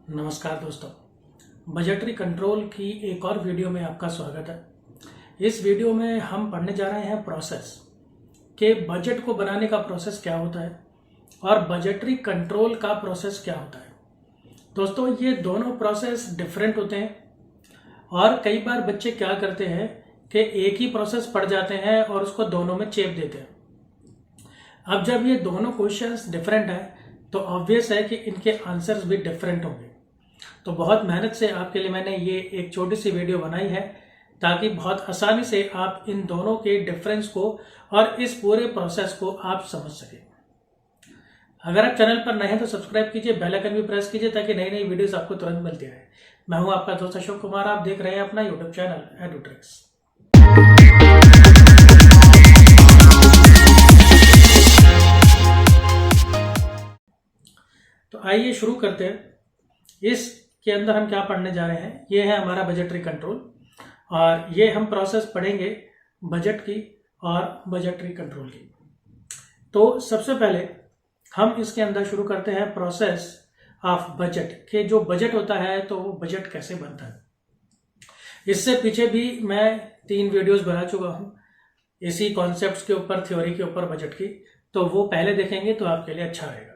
नमस्कार दोस्तों, budgetary control की एक और वीडियो में आपका स्वागत है। इस वीडियो में हम पढ़ने जा रहे हैं प्रोसेस के बजट को बनाने का प्रोसेस क्या होता है और बजटरी कंट्रोल का प्रोसेस क्या होता है। दोस्तों, ये दोनों प्रोसेस डिफरेंट होते हैं और कई बार बच्चे क्या करते हैं कि एक ही प्रोसेस पढ़ जाते हैं और उसको दोनों में चेप देते हैं। अब जब ये दोनों क्वेश्चंस डिफरेंट हैं तो ऑब्वियस है कि इनके आंसर्स भी डिफरेंट होंगे। तो बहुत मेहनत से आपके लिए मैंने ये एक छोटी सी वीडियो बनाई है ताकि बहुत आसानी से आप इन दोनों के डिफरेंस को और इस पूरे प्रोसेस को आप समझ सकें। अगर आप चैनल पर नए हैं तो सब्सक्राइब कीजिए, बेल आइकन भी प्रेस कीजिए ताकि नई नई वीडियोस आपको तुरंत मिलती रहे। मैं हूं आपका दोस्त अशोक कुमार, आप देख रहे हैं अपना यूट्यूब चैनल एडुट्रिक्स। तो आइए शुरू करते हैं। इसके अंदर हम क्या पढ़ने जा रहे हैं, ये है हमारा बजटरी कंट्रोल और ये हम प्रोसेस पढ़ेंगे बजट की और बजटरी कंट्रोल की। तो सबसे पहले हम इसके अंदर शुरू करते हैं प्रोसेस ऑफ बजट के। जो बजट होता है तो वो बजट कैसे बनता है। इससे पीछे भी मैं 3 वीडियोस बना चुका हूँ इसी कॉन्सेप्ट्स के ऊपर, थ्योरी के ऊपर बजट की, तो वो पहले देखेंगे तो आपके लिए अच्छा रहेगा।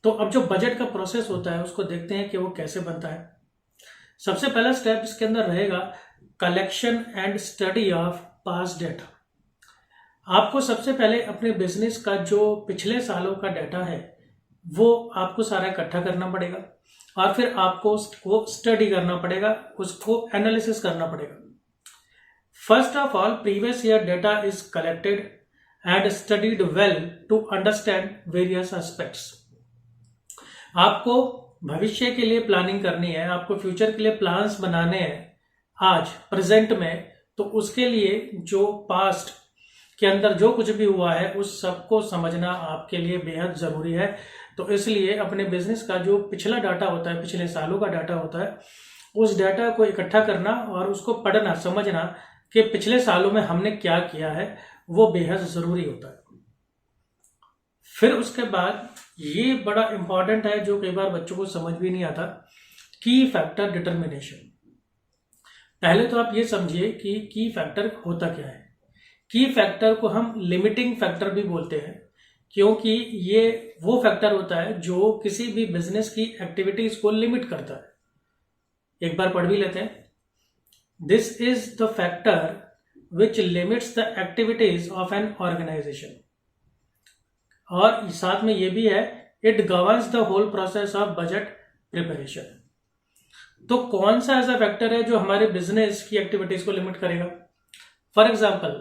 तो अब जो बजट का प्रोसेस होता है उसको देखते हैं कि वो कैसे बनता है। सबसे पहला स्टेप इसके अंदर रहेगा collection and study of past data. आपको सबसे पहले अपने बिजनेस का जो पिछले सालों का डाटा है वो आपको सारा इकट्ठा करना पड़ेगा और फिर आपको उसको स्टडी करना पड़ेगा, उसको एनालिसिस करना पड़ेगा। First of all, previous year data is collected and studied well to understand various aspects. आपको भविष्य के लिए प्लानिंग करनी है, आपको फ्यूचर के लिए प्लान्स बनाने हैं आज प्रेजेंट में, तो उसके लिए जो पास्ट के अंदर जो कुछ भी हुआ है उस सबको समझना आपके लिए बेहद जरूरी है। तो इसलिए अपने बिजनेस का जो पिछला डाटा होता है, पिछले सालों का डाटा होता है, उस डाटा को इकट्ठा करना और उसको पढ़ना, समझना कि पिछले सालों में हमने क्या किया है, वो बेहद जरूरी होता है। फिर उसके बाद ये बड़ा इंपॉर्टेंट है जो कई बार बच्चों को समझ भी नहीं आता, की फैक्टर डिटर्मिनेशन। पहले तो आप ये समझिए कि की फैक्टर होता क्या है। की फैक्टर को हम लिमिटिंग फैक्टर भी बोलते हैं क्योंकि ये वो फैक्टर होता है जो किसी भी बिजनेस की एक्टिविटीज को लिमिट करता है। एक बार पढ़ भी लेते हैं। This is the factor which limits the activities of an organisation. और साथ में ये भी है, it governs the whole process of budget preparation. तो कौन सा ऐसा फैक्टर है जो हमारे बिजनेस की एक्टिविटीज को लिमिट करेगा। फॉर एग्जाम्पल,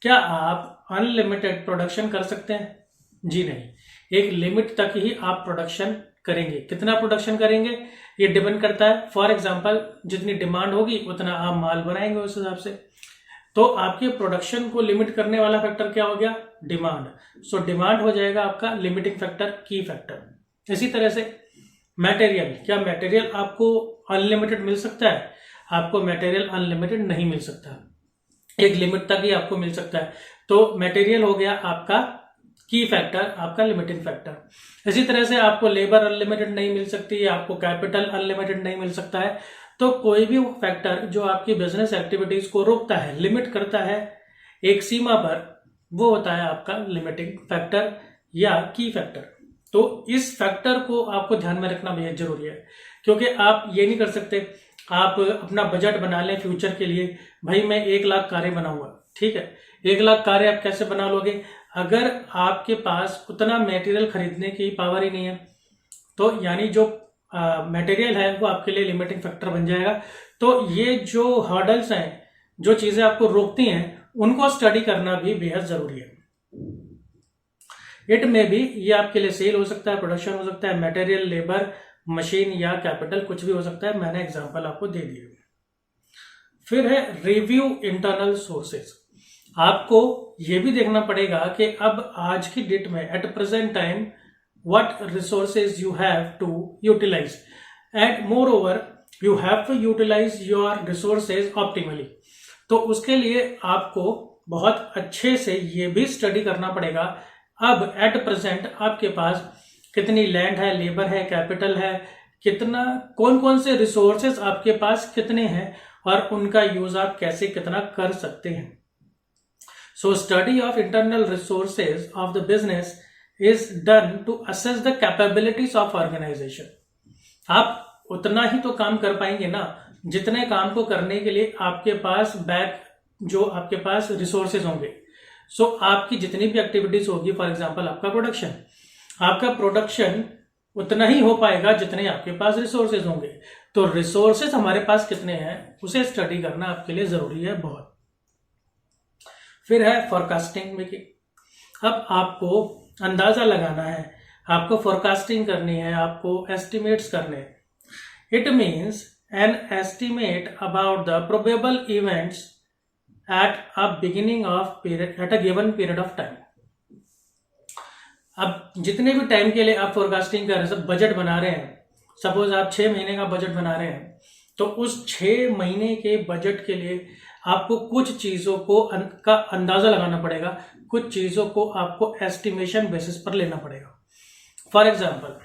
क्या आप अनलिमिटेड प्रोडक्शन कर सकते हैं? जी नहीं, एक लिमिट तक ही आप प्रोडक्शन करेंगे। कितना प्रोडक्शन करेंगे ये डिपेंड करता है। फॉर एग्जाम्पल, जितनी डिमांड होगी उतना आप माल बनाएंगे उस हिसाब से। तो आपके प्रोडक्शन को लिमिट करने वाला फैक्टर क्या हो गया? डिमांड। सो डिमांड हो जाएगा आपका लिमिटिंग फैक्टर, की फैक्टर। इसी तरह से मटेरियल, क्या मटेरियल आपको अनलिमिटेड मिल सकता है? आपको मटेरियल अनलिमिटेड नहीं मिल सकता, एक लिमिट तक ही आपको मिल सकता है। तो मटेरियल हो गया आपका की फैक्टर, आपका लिमिटिंग फैक्टर। इसी तरह से आपको लेबर अनलिमिटेड नहीं मिल सकती, आपको कैपिटल अनलिमिटेड नहीं मिल सकता है। तो कोई भी फैक्टर जो आपकी बिजनेस एक्टिविटीज को रोकता है, लिमिट करता है एक सीमा पर, वो होता है आपका लिमिटिंग फैक्टर या की फैक्टर। तो इस फैक्टर को आपको ध्यान में रखना बेहद जरूरी है क्योंकि आप ये नहीं कर सकते आप अपना बजट बना लें फ्यूचर के लिए, भाई मैं 1 लाख कारें बनाऊंगा। ठीक है, 1 लाख कारें आप कैसे बना लोगे अगर आपके पास उतना मटेरियल खरीदने की पावर ही नहीं है। तो यानी जो मटेरियल है वो आपके लिए लिमिटिंग फैक्टर बन जाएगा। तो ये जो हर्डल्स हैं, जो चीजें आपको रोकती हैं, उनको स्टडी करना भी बेहद जरूरी है। इट में भी ये आपके लिए सेल हो सकता है, प्रोडक्शन हो सकता है, मटेरियल, लेबर, मशीन या कैपिटल, कुछ भी हो सकता है। मैंने एग्जांपल आपको दे दिए। फिर है रिव्यू इंटरनल सोर्सेज। आपको ये भी देखना पड़ेगा कि अब आज की डेट में, at present time, what resources you have to utilize and moreover you have to utilize your resources optimally। तो उसके लिए आपको बहुत अच्छे से ये भी स्टडी करना पड़ेगा अब एट प्रेजेंट आपके पास कितनी लैंड है, लेबर है, कैपिटल है, कितना, कौन कौन से रिसोर्सेज आपके पास कितने हैं और उनका यूज आप कैसे कितना कर सकते हैं। So study of internal resources of the business is done to assess the capabilities of organisation. आप उतना ही तो काम कर पाएंगे ना जितने काम को करने के लिए आपके पास जो आपके पास रिसोर्सेज होंगे। सो आपकी जितनी भी एक्टिविटीज होगी, फॉर एग्जांपल आपका प्रोडक्शन उतना ही हो पाएगा जितने आपके पास रिसोर्सेज होंगे। तो रिसोर्सेज हमारे पास कितने हैं उसे स्टडी करना आपके लिए जरूरी है बहुत। फिर है फोरकास्टिंग मेकिंग। अब आपको अंदाजा लगाना है, आपको फोरकास्टिंग करनी है, आपको एस्टिमेट्स करने हैं। It means an estimate about the probable events at a given period of time. अब जितने भी टाइम के लिए आप फोरकास्टिंग कर रहे हैं, सब बजट बना रहे हैं, सपोज आप 6 महीने का बजट बना रहे हैं, तो उस 6 महीने के बजट के लिए आपको कुछ चीजों का अंदाजा लगाना पड़ेगा, कुछ चीजों को आपको एस्टिमेशन बेसिस पर लेना पड़ेगा। फॉर एग्जाम्पल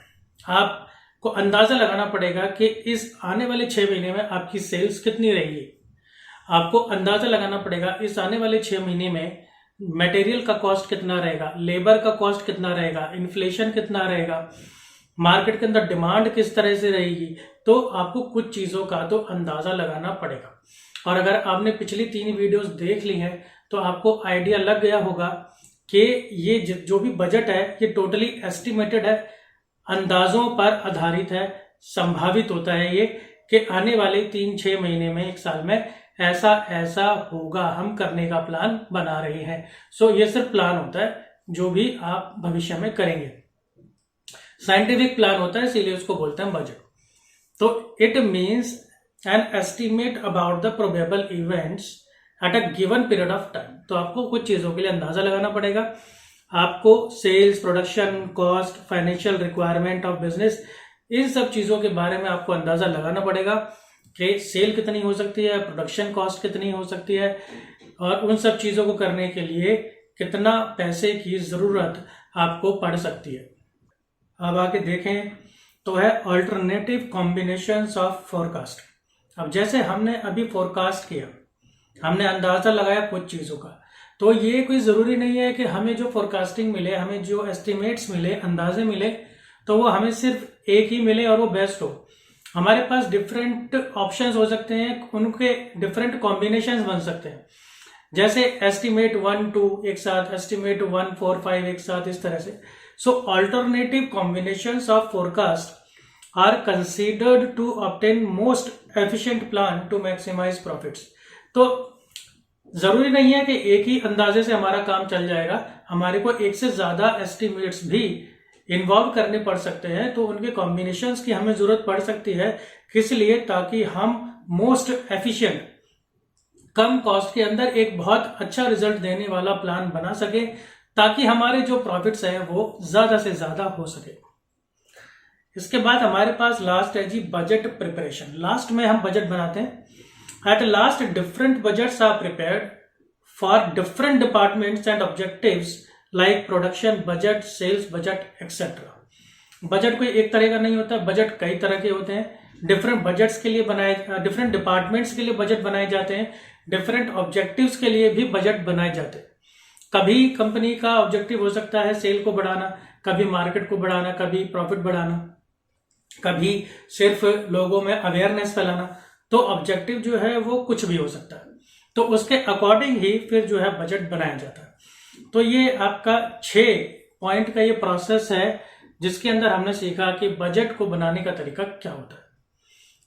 आपको अंदाजा लगाना पड़ेगा कि इस आने वाले 6 महीने में आपकी सेल्स कितनी रहेगी। आपको अंदाजा लगाना पड़ेगा इस आने वाले 6 महीने में मटेरियल का कॉस्ट कितना रहेगा, लेबर का कॉस्ट कितना रहेगा, इन्फ्लेशन कितना रहेगा, मार्केट के अंदर डिमांड किस तरह से रहेगी। तो आपको कुछ चीजों का तो अंदाजा लगाना पड़ेगा। और अगर आपने पिछली 3 वीडियोस देख ली हैं तो आपको आइडिया लग गया होगा कि ये जो भी बजट है ये टोटली एस्टिमेटेड है, अंदाजों पर आधारित है, संभावित होता है ये कि आने वाले 3-6 महीने में, 1 साल में ऐसा ऐसा होगा, हम करने का प्लान बना रहे हैं। सो ये सिर्फ प्लान होता है जो भी आप भविष्य में करेंगे, साइंटिफिक प्लान होता है, इसीलिए उसको बोलते हैं बजट। तो it means an estimate about the probable events at a given period of time. तो आपको कुछ चीजों के लिए अंदाजा लगाना पड़ेगा। आपको sales, production, cost, financial requirement of business, इन सब चीजों के बारे में आपको अंदाजा लगाना पड़ेगा कि सेल कितनी हो सकती है, प्रोडक्शन कॉस्ट कितनी हो सकती है, और उन सब चीजों को करने के लिए कितना पैसे की जरूरत आपको पड़ सकती है। अब आगे देखें तो है अल्टरनेटिव कॉम्बिनेशंस ऑफ फोरकास्ट। अब जैसे हमने अभी फोरकास्ट किया, हमने अंदाजा लगाया कुछ चीजों का, तो ये कोई जरूरी नहीं है कि हमें जो फोरकास्टिंग मिले, हमें जो एस्टिमेट्स मिले, अंदाजे मिले, तो वो हमें सिर्फ एक ही मिले और वो बेस्ट हो। हमारे पास डिफरेंट ऑप्शंस हो सकते हैं, उनके डिफरेंट कॉम्बिनेशंस बन सकते हैं। जैसे एस्टिमेट 1, 2 एक साथ, एस्टिमेट 1, 4, 5 एक साथ, इस तरह से। So alternative combinations of forecast are considered to obtain most efficient plan to maximise profits. तो जरूरी नहीं है कि एक ही अंदाजे से हमारा काम चल जाएगा, हमारे को एक से ज्यादा एस्टिमेट्स भी इन्वॉल्व करने पड़ सकते हैं। तो उनके कॉम्बिनेशंस की हमें जरूरत पड़ सकती है, किस लिए, ताकि हम मोस्ट एफिशिएंट, कम कॉस्ट के अंदर एक बहुत अच्छा रिजल्ट देने वाला प्लान बना सके, ताकि हमारे जो प्रॉफिट्स हैं वो ज्यादा से ज्यादा हो सके। इसके बाद हमारे पास लास्ट है जी बजट प्रिपरेशन। लास्ट में हम बजट बनाते हैं। At last different budgets are prepared for different departments and objectives like production budget, sales budget etcetera. Budget कोई एक तरह का नहीं होता, बजट कई तरह के होते हैं। डिफरेंट बजट्स के लिए डिफरेंट डिपार्टमेंट्स के लिए बजट बनाए जाते हैं, डिफरेंट ऑब्जेक्टिव्स के लिए भी बजट बनाए जाते हैं। कभी कंपनी का ऑब्जेक्टिव हो सकता है सेल को बढ़ाना, कभी मार्केट को बढ़ाना, कभी प्रॉफिट बढ़ाना, कभी सिर्फ लोगों में अवेयरनेस फैलाना। तो ऑब्जेक्टिव जो है वो कुछ भी हो सकता है, तो उसके अकॉर्डिंग ही फिर जो है बजट बनाया जाता है। तो ये आपका 6 पॉइंट का ये प्रोसेस है जिसके अंदर हमने सीखा कि बजट को बनाने का तरीका क्या होता है।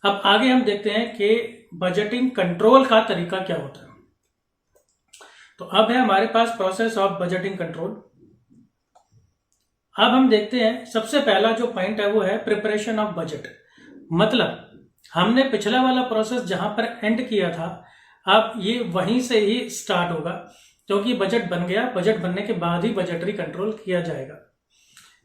अब आगे हम देखते हैं कि बजटिंग कंट्रोल का तरीका क्या होता है। तो अब है हमारे पास प्रोसेस ऑफ बजटिंग कंट्रोल। अब हम देखते हैं सबसे पहला जो पॉइंट है वो है प्रिपरेशन ऑफ बजट। मतलब हमने पिछला वाला प्रोसेस जहां पर एंड किया था, अब ये वहीं से ही स्टार्ट होगा, क्योंकि बजट बन गया, बजट बनने के बाद ही बजटरी कंट्रोल किया जाएगा।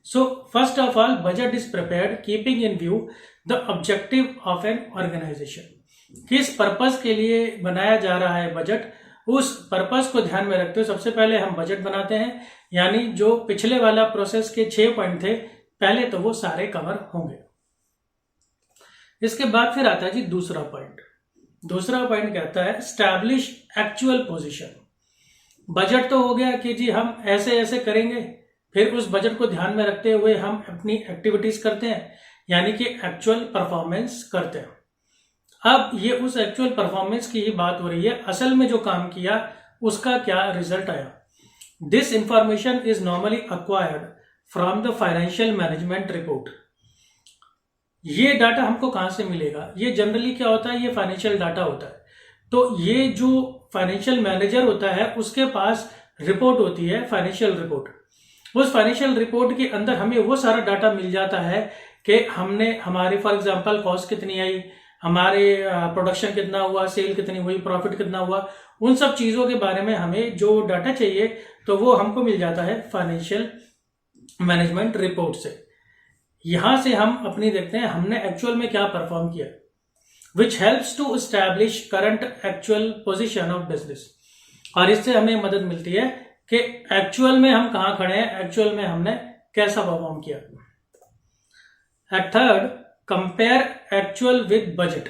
So first of all budget is prepared keeping in view the objective of an organisation. किस पर्पस के लिए बनाया जा रहा है बजट, उस पर्पस को ध्यान में रखते हुए सबसे पहले हम बजट बनाते हैं। यानी जो पिछले वाला प्रोसेस के 6 पॉइंट थे, पहले तो वो सारे कवर होंगे। इसके बाद फिर आता है जी दूसरा पॉइंट। दूसरा पॉइंट कहता है स्टैब्लिश एक्चुअल पोजीशन। बजट तो हो गया कि जी हम ऐसे ऐसे करेंगे, फिर उस बजट को ध्यान में रखते हुए हम अपनी एक्टिविटीज करते हैं, यानी कि एक्चुअल परफॉर्मेंस करते हैं। अब ये उस एक्चुअल परफॉर्मेंस की ही बात हो रही है, असल में जो काम किया उसका क्या रिजल्ट आया। This information is normally acquired from the financial management report. ये डाटा हमको कहां से मिलेगा? ये जनरली क्या होता है, ये फाइनेंशियल डाटा होता है। तो ये जो फाइनेंशियल मैनेजर होता है उसके पास रिपोर्ट होती है, फाइनेंशियल रिपोर्ट। उस फाइनेंशियल रिपोर्ट के अंदर हमें वो सारा डाटा मिल जाता है कि हमने हमारी फॉर एग्जांपल कॉस्ट कितनी आई, हमारे प्रोडक्शन कितना हुआ, सेल कितनी हुई, प्रॉफिट कितना हुआ, उन सब चीजों के बारे में हमें जो डाटा चाहिए तो वो हमको मिल जाता है फाइनेंशियल मैनेजमेंट रिपोर्ट से। यहां से हम अपनी देखते हैं हमने एक्चुअल में क्या परफॉर्म किया, which helps to establish current actual position of business. और इससे हमें मदद मिलती है कि एक्चुअल में हम कहां खड़े हैं, एक्चुअल में हमने कैसा परफॉर्म किया। Third, compare actual with budget.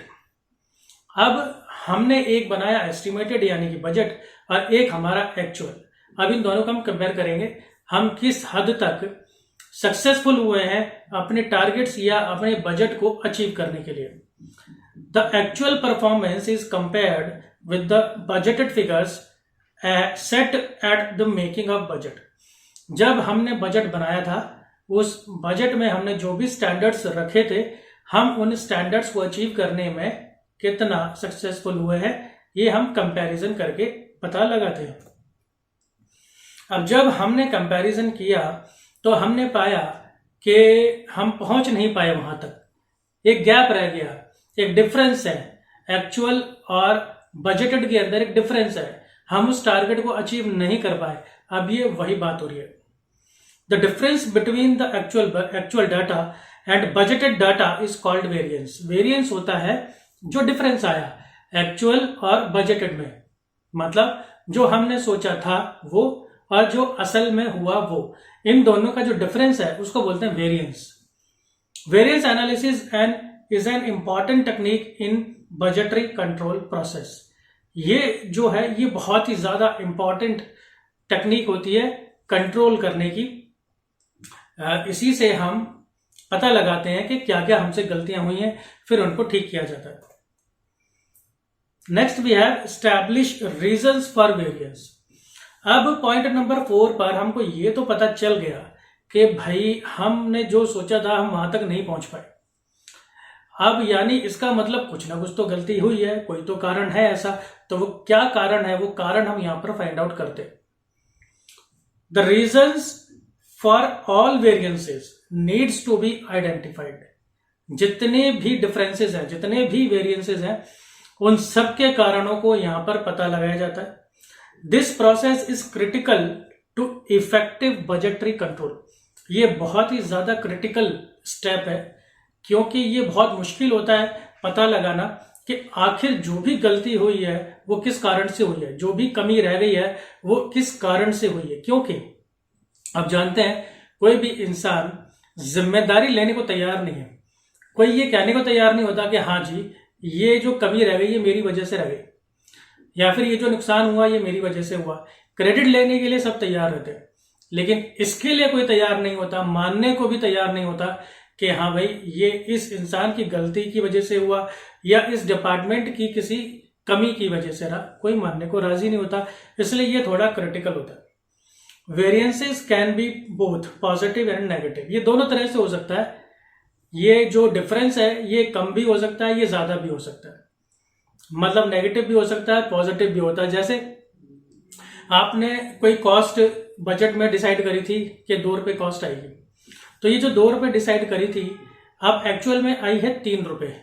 अब हमने एक बनाया एस्टिमेटेड यानी कि बजट, और एक हमारा एक्चुअल। अब इन दोनों को हम कंपेयर करेंगे, हम किस हद तक सक्सेसफुल हुए हैं अपने टारगेट्स या अपने बजट को अचीव करने के लिए। The actual performance is compared with the budgeted figures set at the making of budget. जब हमने बजट बनाया था, उस बजट में हमने जो भी स्टैंडर्ड्स रखे थे, हम उन स्टैंडर्ड्स को अचीव करने में कितना सक्सेसफुल हुए हैं, ये हम कंपैरिजन करके पता लगाते हैं। अब जब हमने कंपैरिजन किया तो हमने पाया कि हम पहुंच नहीं पाए वहां तक, एक गैप रह गया, एक डिफरेंस है, एक्चुअल और बजटेड के अंदर एक डिफरेंस है, हम उस टारगेट को अचीव नहीं कर पाए। अब ये वही बात हो रही है। The difference between the actual data and budgeted data is called variance. Variance होता है जो डिफरेंस आया एक्चुअल और बजटेड में, मतलब जो हमने सोचा था वो और जो असल में हुआ वो, इन दोनों का जो डिफरेंस है उसको बोलते हैं variance. Variance analysis is an important technique in budgetary control process. ये जो है ये बहुत ही ज्यादा इंपॉर्टेंट टेक्निक होती है कंट्रोल करने की। इसी से हम पता लगाते हैं कि क्या क्या हमसे गलतियां हुई हैं, फिर उनको ठीक किया जाता है। Next we have establish reasons for variance. अब पॉइंट नंबर 4 पर हमको ये तो पता चल गया कि भाई हमने जो सोचा था हम वहां तक नहीं पहुंच पाए। अब यानी इसका मतलब कुछ ना कुछ तो गलती हुई है, कोई तो कारण है ऐसा। तो वो क्या कारण है, वो कारण हम यहां पर फाइंड आउट करते हैं। The reasons for all variances needs to be identified. जितने भी डिफरेंसेस हैं, जितने भी वेरिएंसेस हैं, उन सबके कारणों को यहां पर पता लगाया जाता है। This process is critical to effective budgetary control. ये बहुत ही ज्यादा क्रिटिकल स्टेप है, क्योंकि ये बहुत मुश्किल होता है पता लगाना कि आखिर जो भी गलती हुई है वो किस कारण से हुई है, जो भी कमी रह गई है वो किस कारण से हुई है। क्योंकि अब जानते हैं कोई भी इंसान जिम्मेदारी लेने को तैयार नहीं है। कोई ये कहने को तैयार नहीं होता कि हाँ जी ये जो कमी रह गई ये मेरी वजह से रह गई, या फिर ये जो नुकसान हुआ ये मेरी वजह से हुआ। क्रेडिट लेने के लिए सब तैयार रहते हैं, लेकिन इसके लिए कोई तैयार नहीं होता, मानने को भी तैयार नहीं होता कि हाँ भाई ये इस इंसान की गलती की वजह से हुआ या इस डिपार्टमेंट की किसी कमी की वजह से रहा। कोई मानने को राजी नहीं होता, इसलिए ये थोड़ा क्रिटिकल होता है। Variances can be both positive and negative. ये दोनों तरह से हो सकता है। ये जो डिफरेंस है ये कम भी हो सकता है, ये ज्यादा भी हो सकता है। मतलब नेगेटिव भी हो सकता है, पॉजिटिव भी होता है। जैसे आपने कोई कॉस्ट बजट में डिसाइड करी थी कि 2 रुपए कॉस्ट आएगी, तो ये जो 2 रुपए डिसाइड करी थी अब एक्चुअल में आई है 3 रुपए।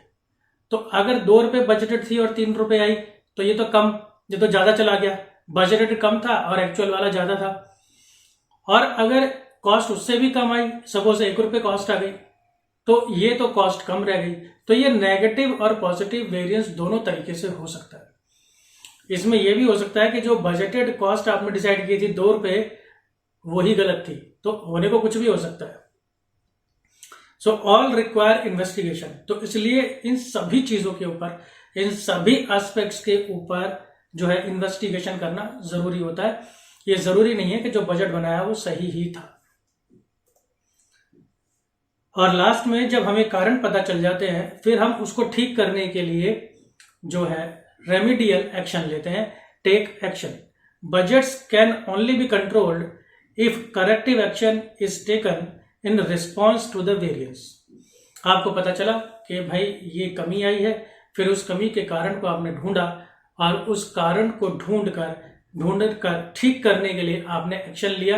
तो अगर 2 रुपए बजटेड थी और 3 रुपए आई तो ये तो कम, ये तो ज्यादा चला गया। बजटेड कम था और एक्चुअल वाला ज्यादा था। और अगर कॉस्ट उससे भी कम आई, सपोज 1 रुपए कॉस्ट आ गई, तो ये तो कॉस्ट कम रह गई। तो ये नेगेटिव और पॉजिटिव वेरिएंस दोनों तरीके से हो सकता है। इसमें यह भी हो सकता है कि जो बजटेड कॉस्ट आपने डिसाइड की थी 2 रुपए, वही गलत थी, तो होने को कुछ भी हो सकता है। So all require investigation. तो इसलिए इन सभी चीजों के ऊपर, इन सभी एस्पेक्ट्स के ऊपर जो है इन्वेस्टिगेशन करना जरूरी होता है। ये जरूरी नहीं है कि जो बजट बनाया वो सही ही था। और लास्ट में जब हमें कारण पता चल जाते हैं, फिर हम उसको ठीक करने के लिए जो है रेमिडियल एक्शन लेते हैं, take action. Budgets can only be controlled if corrective action is taken in response to the variance. आपको पता चला कि भाई ये कमी आई है, फिर उस कमी के कारण को आपने ढूंढा और उस कारण को ढूंढ कर ठीक करने के लिए आपने एक्शन लिया,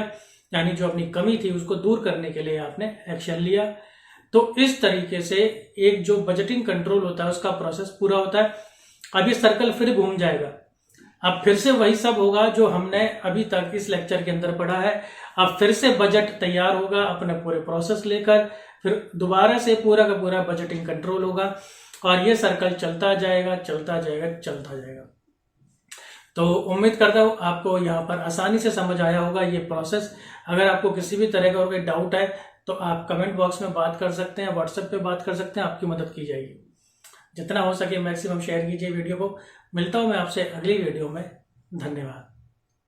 यानी जो अपनी कमी थी उसको दूर करने के लिए आपने एक्शन लिया। तो इस तरीके से एक जो बजटिंग कंट्रोल होता है उसका प्रोसेस पूरा होता है। अब ये सर्कल फिर घूम जाएगा, अब फिर से वही सब होगा जो हमने अभी तक इस लेक्चर के अंदर पढ़ा है। अब फिर से बजट तैयार होगा अपने पूरे प्रोसेस लेकर, फिर दोबारा से पूरा का पूरा बजटिंग कंट्रोल होगा और ये सर्कल चलता जाएगा चलता जाएगा चलता जाएगा। तो उम्मीद करता हूँ आपको यहाँ पर आसानी से समझ आया होगा ये प्रोसेस। अगर आपको किसी भी तरह का कोई डाउट है तो आप कमेंट बॉक्स में बात कर सकते हैं, व्हाट्सएप पे बात कर सकते हैं, आपकी मदद की जाएगी। जितना हो सके मैक्सिमम शेयर कीजिए वीडियो को। मिलता हूँ मैं आपसे अगली वीडियो में। धन्यवाद।